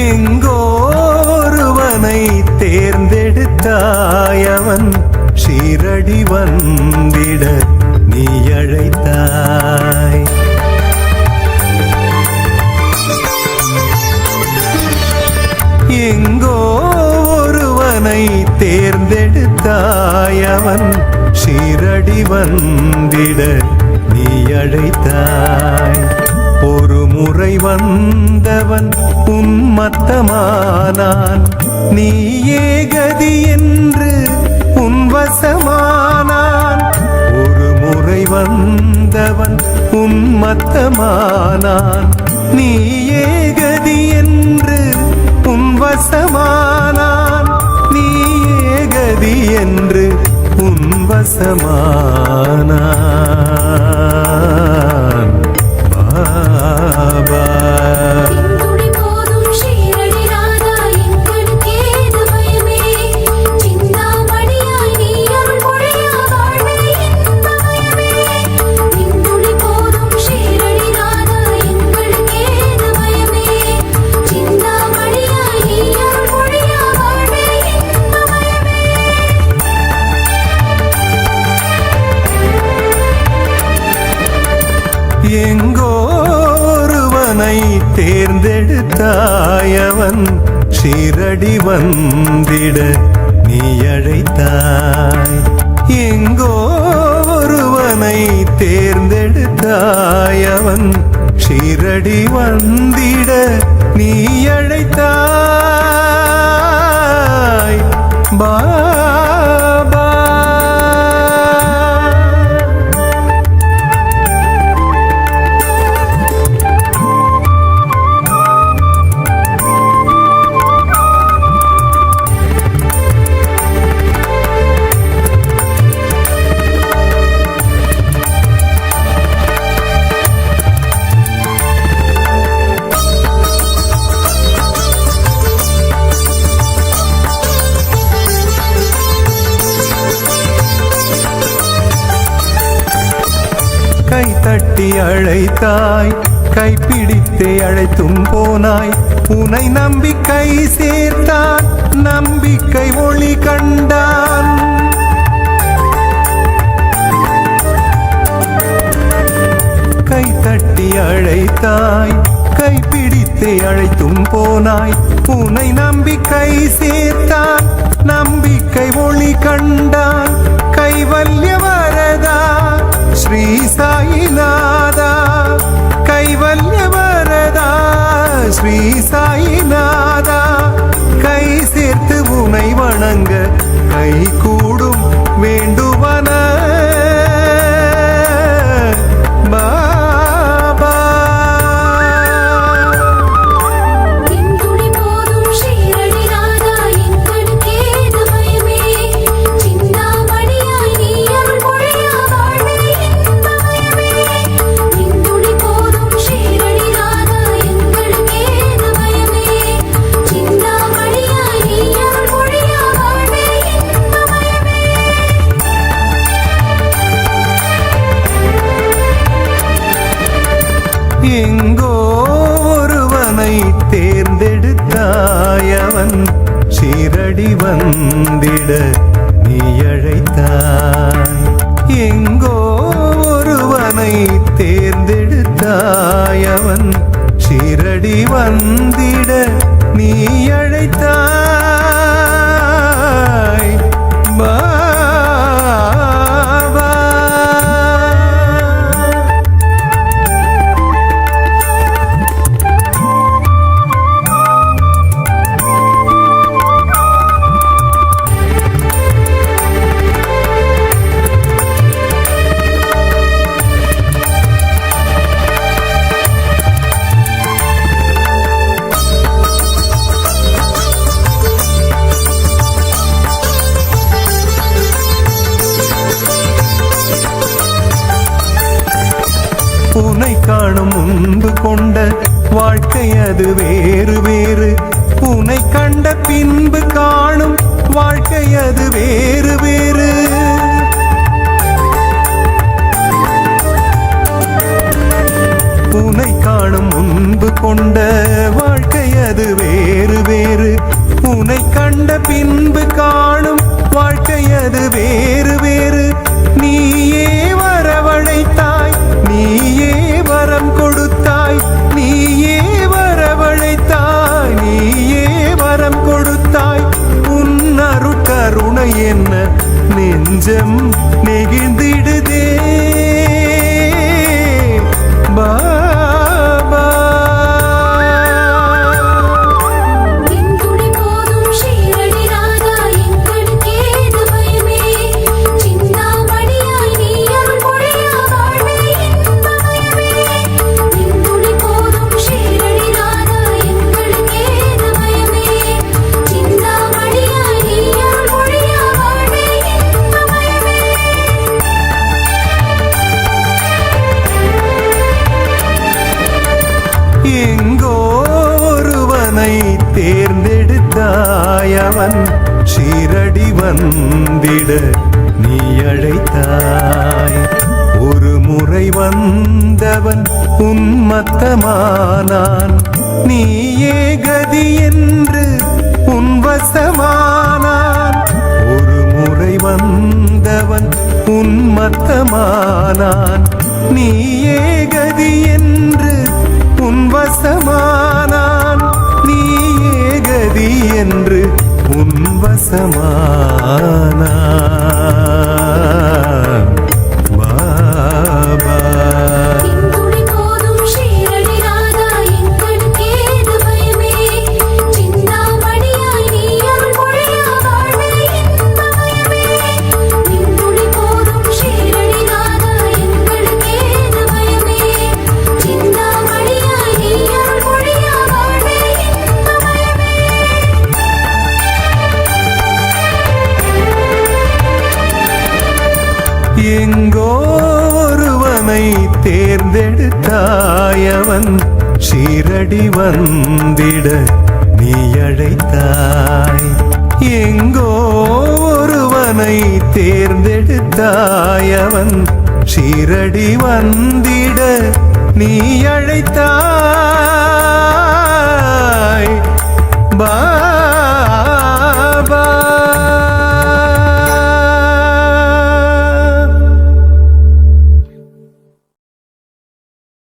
எங்கோருவனை தேர்ந்தெடுத்தாய் அவன் ஷீரடி வந்திட நீ அழைத்தாய். எங்கோருவனை தேர்ந்தெடுத்தாய் அவன் ஷீரடி வந்திட நீ அழைத்தாய். ஒரு முறை வந்தவன் உன்மத்தமானான், நீயே கதி என்று உன்வசமானான். ஒரு முறை வந்தவன் உன்மத்தமானான், நீயே கதி என்று உன்வசமானான். நீயே கதி என்று உன்வசமானான். பாபா எங்கோருவனை தேர்ந்தெடுத்தாய் அவன் ஷீரடி வந்திட நீ அழைத்தாய். எங்கோருவனை தேர்ந்தெடுத்தாய் அவன் ஷீரடி வந்திட நீ அழைத்தாய். பாபா கை தட்டி அழைத்தாய், கைப்பிடித்தே அழைத்தும் போனாய். உனை நம்பிக்கை சேர்த்தான், நம்பிக்கை ஒளி கண்டான். கை தட்டி அழைத்தாய், கைப்பிடித்தே அழைத்தும் போனாய். உனை நம்பிக்கை சேர்த்தான், நம்பிக்கை ஒளி கண்டான். கைவல்ய வரதா ஸ்ரீ சாயிநாதா, கைவல்ய வரதா ஸ்ரீ சாயிநாதா. கை சேர்த்து உனை வணங்க கை கூடும் வேண்டுவன பாபா. எங்கோருவனை தேர்ந்தெடுத்தாய் அவன் ஷீரடி வந்திட நீ அழைத்தாய். எங்கோருவனை தேர்ந்தெடுத்தாய் அவன் ஷீரடி வந்திட நீ அழைத்தாய். உனை காணும் முன்பு கொண்ட வாழ்க்கை அது வேறு வேறு. உனை கண்ட பின்பு காணும் வாழ்க்கை அது வேறு வேறு. உனை காணும் முன்பு கொண்ட வாழ்க்கை வாழ்க்கையது வேறு வேறு. உன்னை கண்ட பின்பு காணும் வாழ்க்கையது வேறு வேறு. நீயே வரவழைத்தாய், நீயே வரம் கொடுத்தாய், நீயே வரவழைத்தாய், நீயே வரம் கொடுத்தாய். உன் அருட்கருணை என்ன நெஞ்சம் நெகிழ்ந்திடுதே பாபா. எங்கோ ஒருவனை தேர்ந்தெடுத்தாய், அவன் ஷீரடி வந்திட நீ அழைத்தாய். ஒரு முறை வந்தவன் உன்மத்தமானான், நீயே கதி என்று உன்வசமானான். ஒரு முறை வந்தவன் உன்மத்தமானான், நீயே கதி என்று உன்வசமானான். நீயே கதி என்று உன்வசமானான் பாபா. எங்கோ ஒருவனை தேர்ந்தெடுத்தாய், அவன் ஷீரடி வந்திட நீ அழைத்தாய். எங்கோ ஒருவனை தேர்ந்தெடுத்தாய், அவன் ஷீரடி வந்திட நீ அழைத்தாய்.